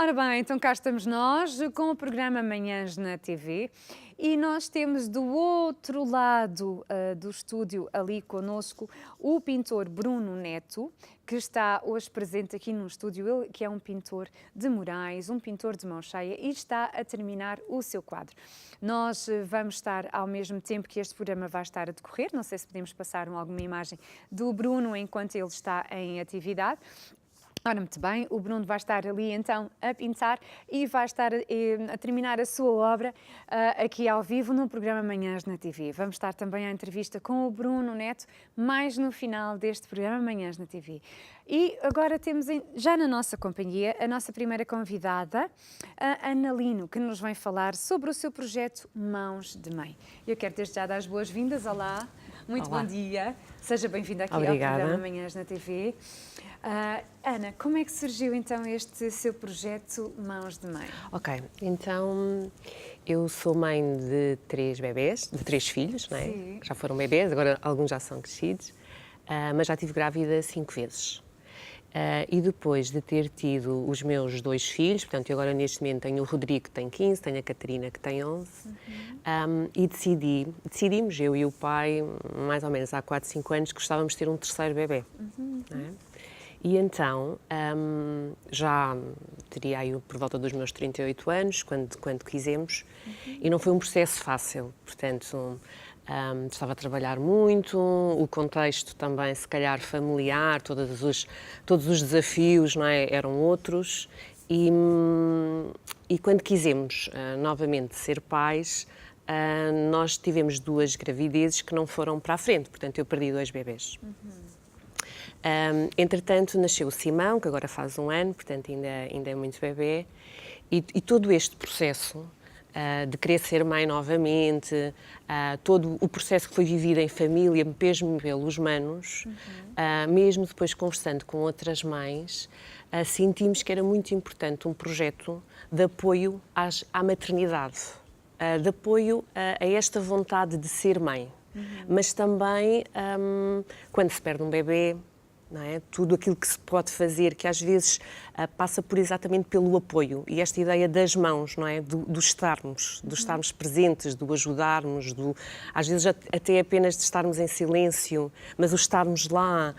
Ora bem, então cá estamos nós com o programa Manhãs na TV e nós temos do outro lado do estúdio ali connosco o pintor Bruno Neto, que está hoje presente aqui no estúdio, ele que é um pintor de murais, um pintor de mão cheia e está a terminar o seu quadro. Nós vamos estar ao mesmo tempo que este programa vai estar a decorrer, não sei se podemos passar alguma imagem do Bruno enquanto ele está em atividade. Ora, muito bem, o Bruno vai estar ali então a pintar e vai estar a terminar a sua obra aqui ao vivo no programa Manhãs na TV. Vamos estar também à entrevista com o Bruno Neto, mais no final deste programa Manhãs na TV. E agora temos já na nossa companhia a nossa primeira convidada, a Ana Lino, que nos vem falar sobre o seu projeto Mãos de Mãe. Eu quero desde já dar as boas-vindas. Olá, muito Olá. bom dia. Seja bem-vinda aqui Obrigada. ao programa Manhãs na TV. Ana, como é que surgiu então este seu projeto Mãos de Mãe? Ok, então eu sou mãe de 3 bebés, de 3 filhos, não é? Sim. Já foram bebés, agora alguns já são crescidos, mas já estive grávida 5 vezes. E depois de ter tido os meus 2 filhos, portanto, eu agora neste momento tenho o Rodrigo que tem 15, tenho a Catarina que tem 11, e decidimos, eu e o pai, mais ou menos há 4, 5 anos, que gostávamos de ter um terceiro bebé. Não é? E então, já teria aí por volta dos meus 38 anos, quando quisemos, e não foi um processo fácil, portanto, estava a trabalhar muito, o contexto também, se calhar, familiar, todos os desafios, não é, eram outros, e quando quisemos novamente ser pais, nós tivemos 2 gravidezes que não foram para a frente, portanto, eu perdi 2 bebés. Entretanto, nasceu o Simão, que agora faz 1 ano, portanto ainda é muito bebê, e todo este processo de querer ser mãe novamente, todo o processo que foi vivido em família, mesmo pelos manos, mesmo depois conversando com outras mães, sentimos que era muito importante um projeto de apoio à maternidade, de apoio a esta vontade de ser mãe, mas também quando se perde um bebê, não é? Tudo aquilo que se pode fazer, que às vezes passa por exatamente pelo apoio e esta ideia das mãos, não é? Do estarmos presentes, do ajudarmos, às vezes até apenas de estarmos em silêncio, mas o estarmos lá,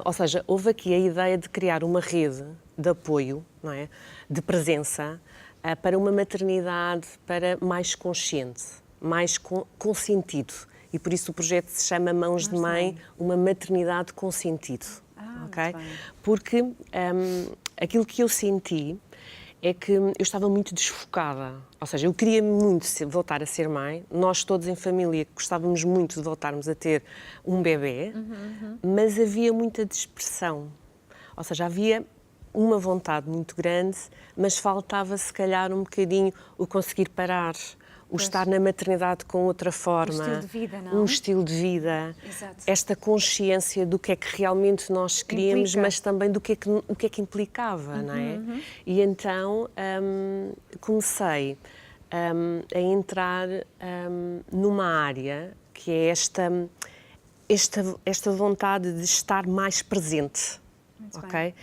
ou seja, houve aqui a ideia de criar uma rede de apoio, não é? De presença para uma maternidade mais consciente, mais com sentido. E por isso o projeto se chama Mãos de Mãe, uma maternidade com sentido. Okay? Porque aquilo que eu senti é que eu estava muito desfocada. Ou seja, eu queria muito voltar a ser mãe. Nós todos em família gostávamos muito de voltarmos a ter um bebê, mas havia muita dispersão. Ou seja, havia uma vontade muito grande, mas faltava se calhar um bocadinho o conseguir parar, o estar na maternidade com outra forma. Um estilo de vida, não? Um estilo de vida. Exato. Esta consciência do que é que realmente nós queríamos, mas também do que é que implicava, não é? E então comecei a entrar numa área que é esta vontade de estar mais presente, ok?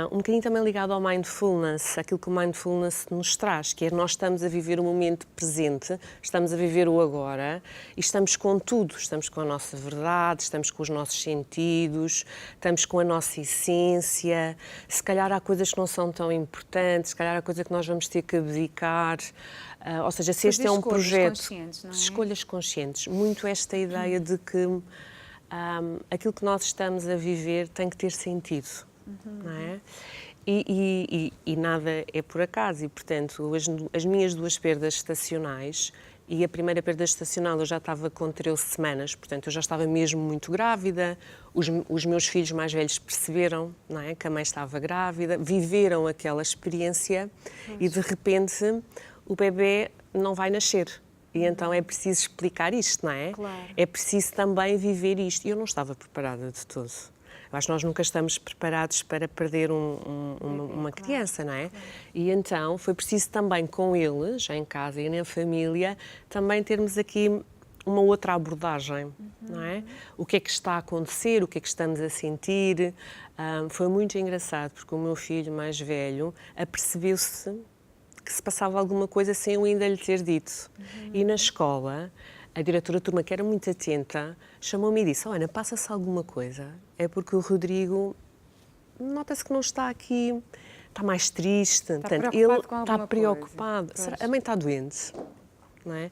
Um bocadinho também ligado ao mindfulness, aquilo que o mindfulness nos traz, que é nós estamos a viver o momento presente, estamos a viver o agora e estamos com tudo, estamos com a nossa verdade, estamos com os nossos sentidos, estamos com a nossa essência, se calhar há coisas que não são tão importantes, se calhar há coisa que nós vamos ter que abdicar, ou seja, se este é um projeto... Não é? Escolhas conscientes, muito esta ideia de que aquilo que nós estamos a viver tem que ter sentido. Não é? E nada é por acaso, e portanto as minhas 2 perdas estacionais, e a primeira perda estacional eu já estava com 13 semanas, portanto eu já estava mesmo muito grávida, os meus filhos mais velhos perceberam, não é, que a mãe estava grávida, viveram aquela experiência e de repente o bebê não vai nascer. E então é preciso explicar isto, não é? Claro. É preciso também viver isto. E eu não estava preparada de todo. Eu acho que nós nunca estamos preparados para perder uma criança, não é? Claro. E então foi preciso também com eles, em casa e na família, também termos aqui uma outra abordagem, não é? O que é que está a acontecer, o que é que estamos a sentir. Foi muito engraçado, porque o meu filho mais velho apercebeu-se que se passava alguma coisa sem eu ainda lhe ter dito. E na escola, a diretora de turma, que era muito atenta, chamou-me e disse: Ana, passa-se alguma coisa? É porque o Rodrigo, nota-se que não está aqui, está mais triste. Está Portanto, preocupado ele com está alguma preocupado. coisa. A mãe está doente, não é?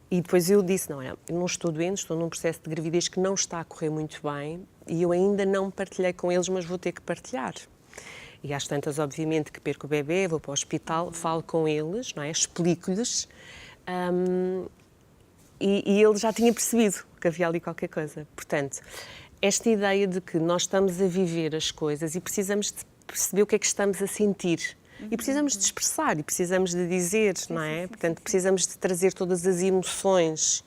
E depois eu disse: não, eu não estou doente, estou num processo de gravidez que não está a correr muito bem e eu ainda não partilhei com eles, mas vou ter que partilhar. E às tantas, obviamente, que perco o bebê, vou para o hospital, falo com eles, não é? Explico-lhes. E ele já tinha percebido que havia ali qualquer coisa. Portanto, esta ideia de que nós estamos a viver as coisas e precisamos de perceber o que é que estamos a sentir. E precisamos de expressar, e precisamos de dizer, não é? Portanto, precisamos de trazer todas as emoções.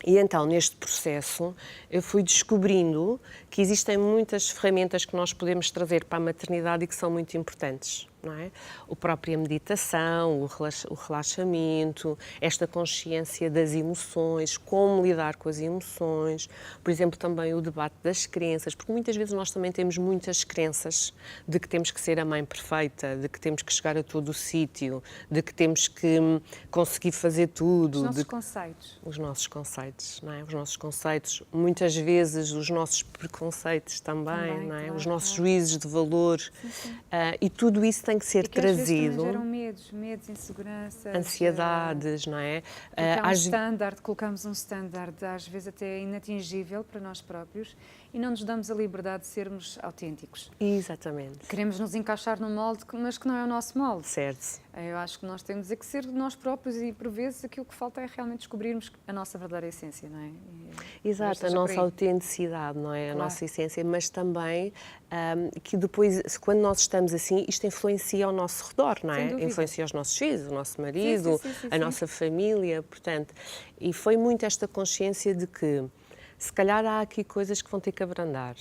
E então, neste processo, eu fui descobrindo que existem muitas ferramentas que nós podemos trazer para a maternidade e que são muito importantes, não é? A própria meditação, o relaxamento, esta consciência das emoções, como lidar com as emoções, por exemplo, também o debate das crenças, porque muitas vezes nós também temos muitas crenças de que temos que ser a mãe perfeita, de que temos que chegar a todo o sítio, de que temos que conseguir fazer tudo. Os nossos conceitos. Os nossos conceitos, não é? Os nossos conceitos, muitas vezes os nossos preconceitos também, não é? Claro, os nossos claro. juízos de valor. E tudo isso tem que ser E que às vezes trazido. também geram medos, inseguranças. Ansiedades, não é? Colocamos um standard, às vezes até inatingível para nós próprios, e não nos damos a liberdade de sermos autênticos. Exatamente. Queremos nos encaixar num molde, mas que não é o nosso molde. Certo. Eu acho que nós temos que ser nós próprios e, por vezes, aquilo que falta é realmente descobrirmos a nossa verdadeira essência, não é? Exato, a nossa autenticidade, não é? A Claro. nossa essência, mas também que depois, quando nós estamos assim, isto influencia ao nosso redor, não Sem é? dúvida. Influencia os nossos filhos, o nosso marido, Sim. a nossa família, portanto. E foi muito esta consciência de que, se calhar, há aqui coisas que vão ter que abrandar.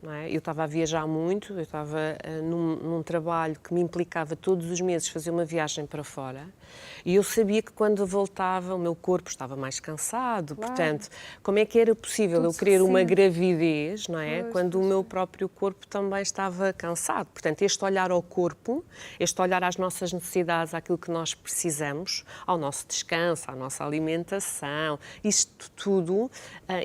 Não é? Eu estava a viajar muito, eu estava num trabalho que me implicava todos os meses fazer uma viagem para fora e eu sabia que quando voltava o meu corpo estava mais cansado, Claro. Portanto, como é que era possível Tudo eu querer uma suficiente. gravidez, não é? Pois, Quando o meu próprio corpo também estava cansado. Portanto, este olhar ao corpo, este olhar às nossas necessidades, àquilo que nós precisamos, ao nosso descanso, à nossa alimentação, isto tudo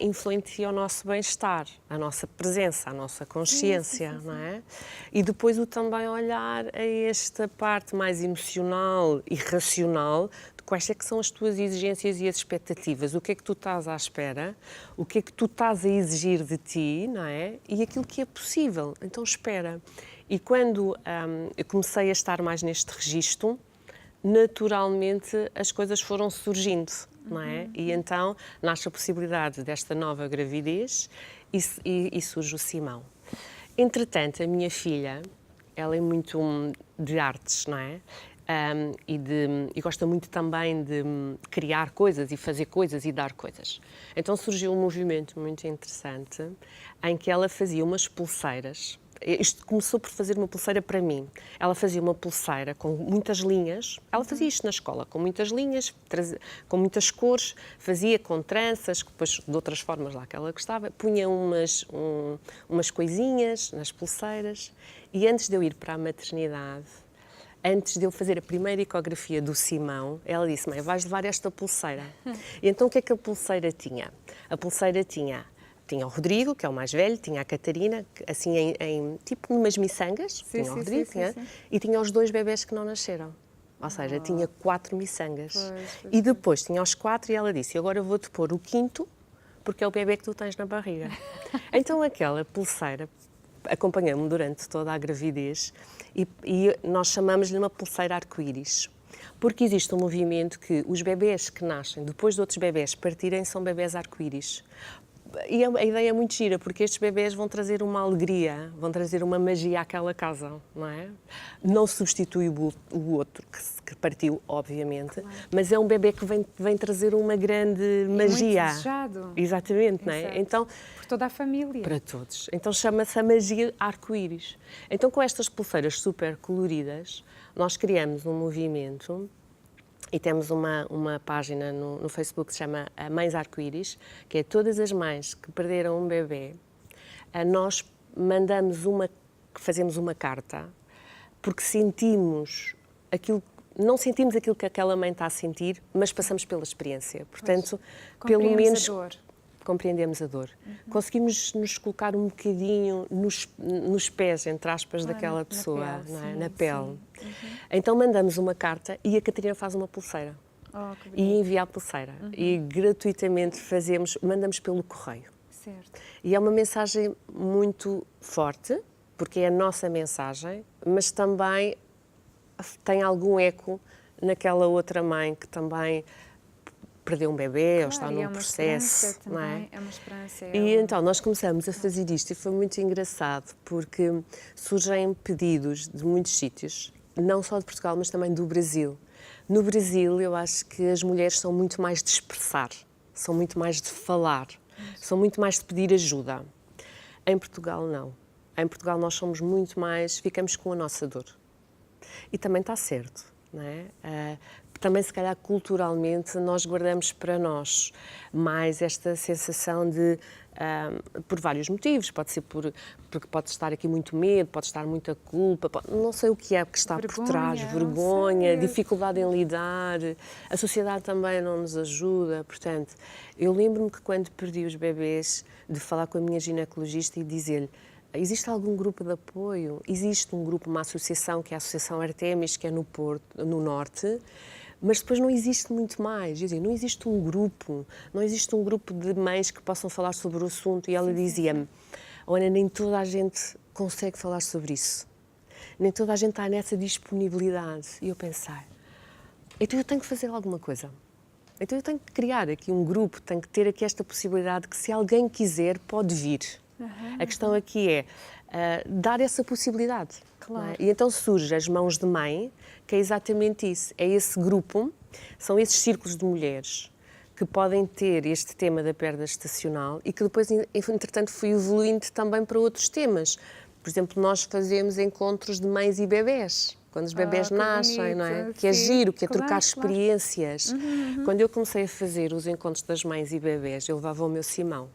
influencia o nosso bem-estar, a nossa presença, a nossa consciência, não é? E depois o também olhar a esta parte mais emocional e racional de quais é que são as tuas exigências e as expectativas, o que é que tu estás à espera, o que é que tu estás a exigir de ti, não é? E aquilo que é possível, então espera. E quando eu comecei a estar mais neste registro, naturalmente as coisas foram surgindo, não é? E então nasce a possibilidade desta nova gravidez e surge o Simão. Entretanto, a minha filha, ela é muito de artes, não é? E gosta muito também de criar coisas e fazer coisas e dar coisas. Então surgiu um movimento muito interessante em que ela fazia umas pulseiras. Isto começou por fazer uma pulseira para mim. Ela fazia uma pulseira com muitas linhas. Ela fazia isto na escola, com muitas linhas, com muitas cores, fazia com tranças, depois de outras formas lá que ela gostava, punha umas coisinhas nas pulseiras. E antes de eu ir para a maternidade, antes de eu fazer a primeira ecografia do Simão, ela disse: mãe, vais levar esta pulseira. E então o que é que a pulseira tinha? A pulseira tinha o Rodrigo, que é o mais velho, tinha a Catarina, assim tipo umas miçangas, tinha o Rodrigo, e tinha os 2 bebés que não nasceram. Ou seja, tinha 4 miçangas. E depois tinha os 4 e ela disse: agora eu vou-te pôr o 5º, porque é o bebê que tu tens na barriga. Então aquela pulseira acompanhou-me durante toda a gravidez e nós chamamos-lhe uma pulseira arco-íris. Porque existe um movimento que os bebés que nascem depois de outros bebés partirem são bebés arco-íris. E a ideia é muito gira, porque estes bebés vão trazer uma alegria, vão trazer uma magia àquela casa, não é? Não substitui o outro, que partiu, obviamente, mas é um bebê que vem trazer uma grande magia. Muito desejado. Exatamente, não é? Exato. Então, por toda a família. Para todos. Então chama-se a magia arco-íris. Então, com estas pulseiras super coloridas, nós criamos um movimento E temos uma página no Facebook que se chama Mães Arco-Íris, que é todas as mães que perderam um bebê, nós fazemos uma carta, porque não sentimos aquilo que aquela mãe está a sentir, mas passamos pela experiência. Portanto, pelo menos compreendemos a dor. Conseguimos nos colocar um bocadinho nos pés, entre aspas, daquela pessoa, na pele. Então mandamos uma carta e a Catarina faz uma pulseira. E envia a pulseira. E gratuitamente mandamos pelo correio. Certo. E é uma mensagem muito forte, porque é a nossa mensagem, mas também tem algum eco naquela outra mãe que também perdeu um bebê ou está num processo. Também, não é? É uma esperança. E então nós começamos a fazer isto e foi muito engraçado, porque surgem pedidos de muitos sítios, não só de Portugal, mas também do Brasil. No Brasil, eu acho que as mulheres são muito mais de expressar, são muito mais de falar, são muito mais de pedir ajuda. Em Portugal, não. Em Portugal, nós somos muito mais, ficamos com a nossa dor. E também está certo, não é? Também, se calhar, culturalmente, nós guardamos para nós mais esta sensação de, por vários motivos, pode ser porque pode estar aqui muito medo, pode estar muita culpa, não sei o que é que está por trás, vergonha, dificuldade em lidar, a sociedade também não nos ajuda, portanto, eu lembro-me que quando perdi os bebês, de falar com a minha ginecologista e dizer-lhe: existe algum grupo de apoio? Existe um grupo, uma associação, que é a Associação Artemis, que é no Porto, no Norte, mas depois não existe muito mais. Dizia, não existe um grupo de mães que possam falar sobre o assunto. E ela dizia-me: olha, nem toda a gente consegue falar sobre isso. Nem toda a gente está nessa disponibilidade. E eu pensei, então eu tenho que fazer alguma coisa. Então eu tenho que criar aqui um grupo, tenho que ter aqui esta possibilidade que, se alguém quiser, pode vir. A questão aqui é dar essa possibilidade. Claro. E então surge as Mãos de Mãe, que é exatamente isso. É esse grupo, são esses círculos de mulheres que podem ter este tema da perda gestacional e que depois, entretanto, foi evoluindo também para outros temas. Por exemplo, nós fazemos encontros de mães e bebés. Quando os bebés nascem, bonito, não é? Que é giro, que é trocar experiências. Quando eu comecei a fazer os encontros das mães e bebés, eu levava o meu Simão.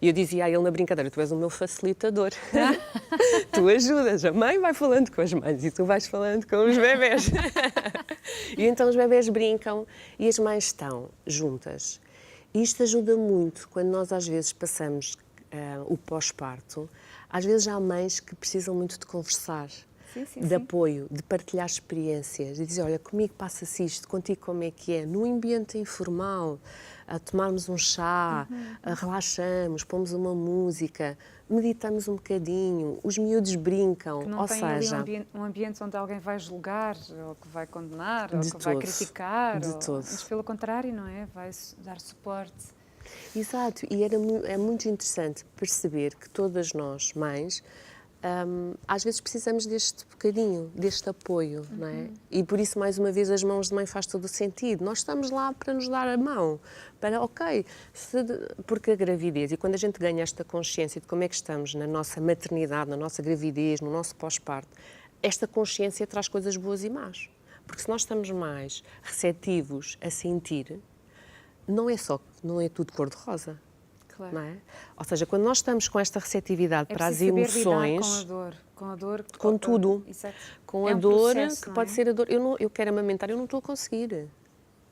E eu dizia a ele na brincadeira: tu és o meu facilitador. Tu ajudas, a mãe vai falando com as mães e tu vais falando com os bebés. E então os bebés brincam e as mães estão juntas. E isto ajuda muito quando nós às vezes passamos o pós-parto. Às vezes há mães que precisam muito de conversar. De apoio, de partilhar experiências, de dizer: olha, comigo passa-se isto, contigo como é que é, num ambiente informal, a tomarmos um chá, relaxamos, pomos uma música, meditamos um bocadinho, os miúdos brincam, que não ou tem seja... ali um ambiente onde alguém vai julgar, ou que vai condenar, ou que todo, vai criticar, de todo. Mas pelo contrário, não é? Vai dar suporte. Exato, e é muito interessante perceber que todas nós, mães, às vezes precisamos deste bocadinho, deste apoio, não é? E por isso, mais uma vez, as Mãos de Mãe faz todo o sentido. Nós estamos lá para nos dar a mão, para, porque a gravidez, e quando a gente ganha esta consciência de como é que estamos na nossa maternidade, na nossa gravidez, no nosso pós-parto, esta consciência traz coisas boas e más. Porque se nós estamos mais receptivos a sentir, não é tudo cor-de-rosa. Claro. Não é? Ou seja, quando nós estamos com esta receptividade para as emoções, com tudo, com a dor, que pode ser a dor. Eu quero amamentar, eu não estou a conseguir.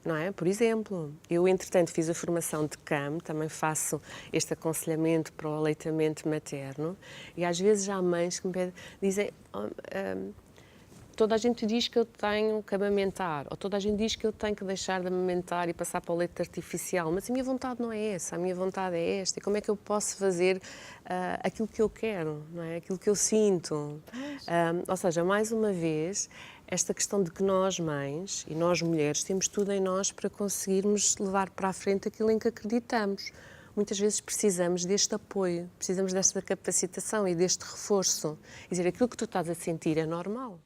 Não é? Por exemplo, eu, entretanto, fiz a formação de CAM, também faço este aconselhamento para o aleitamento materno, e às vezes há mães que me dizem: toda a gente diz que eu tenho que amamentar, ou toda a gente diz que eu tenho que deixar de amamentar e passar para o leite artificial, mas a minha vontade não é essa, a minha vontade é esta. E como é que eu posso fazer aquilo que eu quero, não é? Aquilo que eu sinto? Ou seja, mais uma vez, esta questão de que nós, mães, e nós, mulheres, temos tudo em nós para conseguirmos levar para a frente aquilo em que acreditamos. Muitas vezes precisamos deste apoio, precisamos desta capacitação e deste reforço. Quer dizer, aquilo que tu estás a sentir é normal.